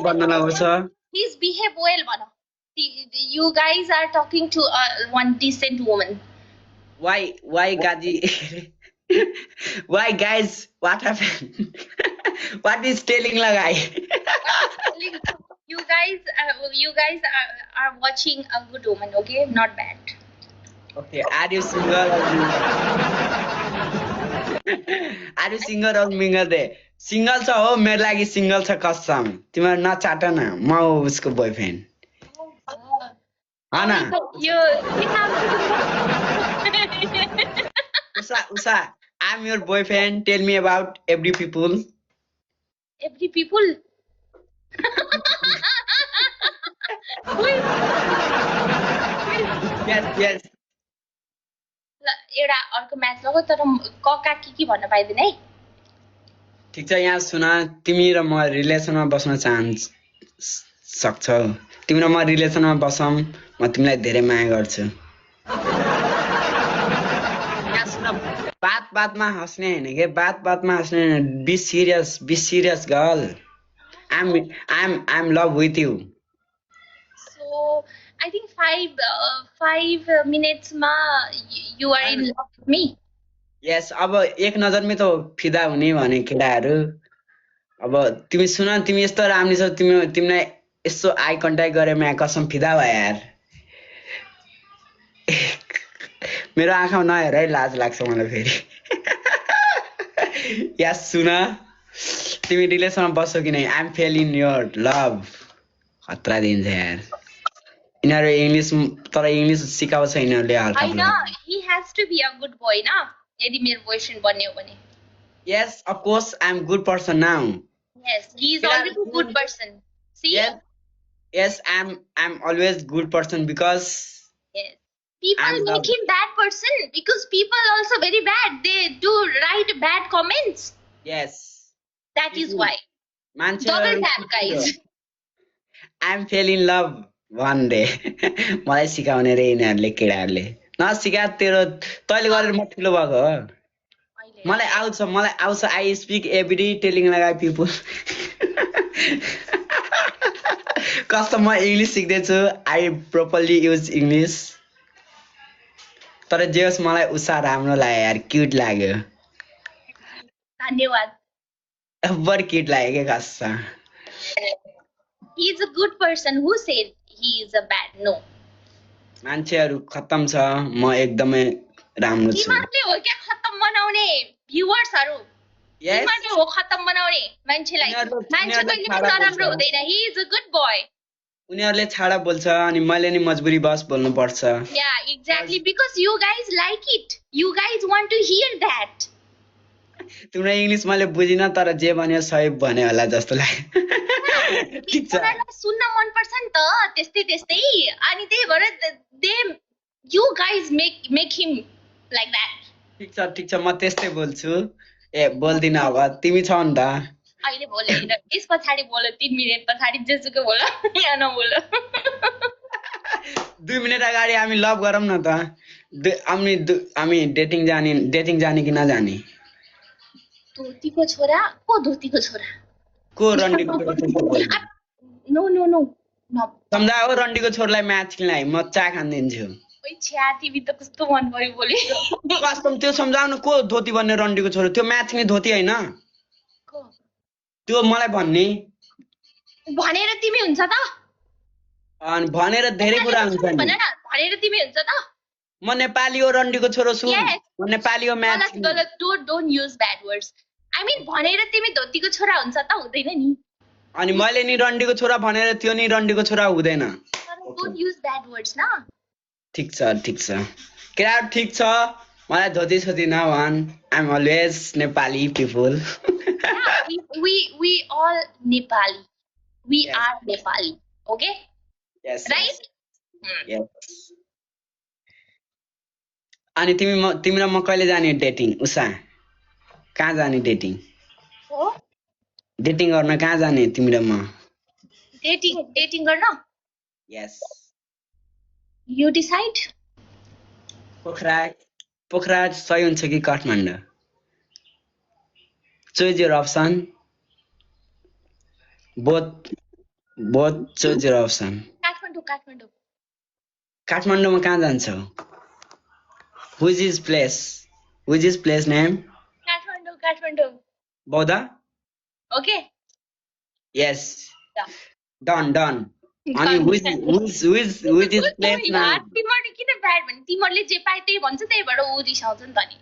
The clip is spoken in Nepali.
भन्न लगाउँछ Please behave well, bana. You guys are talking to one decent woman. why Gaji why guys what happened what is telling lagai You guys are watching a good woman, okay? Not bad. okay are you single are you single or mingle they single छ हो मेरो लागि सिंगल छ कसम तिम्रो नचाट न म उसको बोयफ्रेन्ड हैन You have Usha I'm your boyfriend tell me about every people every people. yes एउटा अर्को म्याच लग तर कका के भन्न पाइदैन है ठीक छ यहाँ सुन तिमी र म रिलेसनमा बस्न सक्छौ तिमी र म रिलेसनमा बसौँ म तिमीलाई धेरै माया गर्छु यहाँ सुन बातमा हाँस्ने हैन के बातमा हाँस्ने हैन be serious girl I'm love with you so I think 5 minutes ma you are in love with me yes अब एक नजरमै त फिदा हुने भने केटाहरु अब तिमी सुन तिमी यस्तो राम्रो छौ तिमीलाई यसो आई कन्ट्याक्ट गरे म कसम फिदा भयो यार मेरो आँखामा नहेर है लाज लाग्छ मलाई फेरि या सुन तिमी रिलेसनमा बस्छौ कि नै I am fell in your love खतरा दिन्छ यार इनारो इंग्लिश तर इंग्लिश सिकाउँछ इनारले हल्का हैन he has to be a good boy na यदि मेरो बोयफ्रेन्ड बन्यो भने yes of course I am good person now yes he is already a good person see yes I'm always good person because yes people make him bad person because people also very bad they do write bad comments yes that is why double tap guys I'm fell in love one day मलाई सिकाउने रे यिनीहरुले केटाहरुले नसिका तेरो तैले गरेर म ठुलो भएको हो मलाई आउँछ आई स्पीक एभ्री टेलिङ लगाइ पिपल कस्तो म इंग्लिश सिक्दै छु आई प्रॉपर्ली युज इंग्लिश तर जे होस् मलाई उषा राम्रो लाग्यो यार क्यूट लाग्यो धन्यवाद बर क्यूट लाग्यो के कस्सा he is a good person who said he is a bad no मान्छेहरु खत्तम छ म एकदमै राम्रो छु तिमीले हो के खत्तम बनाउने भ्युअर्सहरु तिमीले हो खत्तम बनाउने मान्छेलाई मान्छे कहिले पनि नराम्रो हुँदैन he is a good boy उनीहरुले छाडा बोल्छ अनि मैले नि मजबुरी बस बोल्नु पर्छ yeah exactly because you guys like it you guys want to hear that तिम्रो इंग्लिश मैले बुझिन तर जे भन्यो सही भन्यो होला जस्तो लाग्यो ठीक छ सुन्न मन पर्छ नि त त्यस्तै अनि त्यही भएर they you guys make him like that ठीक छ म त्यस्तै बोल्छु ए बोल्दिन अब तिमी छौ नि त अहिले बोले यस पछाडी बोल 3 मिनेट पछाडी जेसुकै बोल यहाँ नबोल 2 मिनेट अगाडि हामी लभ गरौँ न त हामी डेटिङ जाने कि नजाने धोतीको छोरा को धोतीको छोरा को रन्डीको छोरा नो सम्झाओ रन्डीको छोरालाई म्याच खेल्नलाई म चा खान्दिन्छु ओइ छ्या तिमी त कस्तो मन पर्यो बोले कस्टम त्यो सम्झाउन को धोती भन्ने रन्डीको छोरा त्यो म्याच खेल्ने धोती हैन त्यो मलाई भन्ने भनेर तिमी हुन्छ त अनि भनेर धेरै कुरा हुन्छ नि भनेर तिमी हुन्छ त म नेपाली हो रन्डीको छोरो छु म नेपाली हो म्याच गलत don't use bad words I mean भनेर तिमी धोतीको छोरा हुन्छ त हुँदैन नि अनि मैले नि रन्डीको छोरा भनेर त्यो नि रन्डीको छोरा हुँदैन डोन्ट युज ब्याड वर्ड्स न ठीक छ केटा ठीक छ मलाई धोती छोती नभन I am always Nepali people we all Nepali we are Nepali okay yes right yes अनि तिमी र म कहिले जाने डेटिङ उषा कहाँ जाने डेटिङ हो डेटिङ गर्न कहाँ जाने तिमी र म डेटिङ गर्न यस you decide पोखरा सही हुन्छ कि Kathmandu choose your option both both choose your option. Kathmandu काठमाडौँमा कहाँ जान्छौ? Which is place name? Kathmandu बौद्ध? Okay Yes. Done. अनि which is place name? तिमीहरूले किन ब्याड भने तिमीहरूले जे पाए त्यही भन्छ त्यहीबाट ऊ रिसाउँछ नि त नि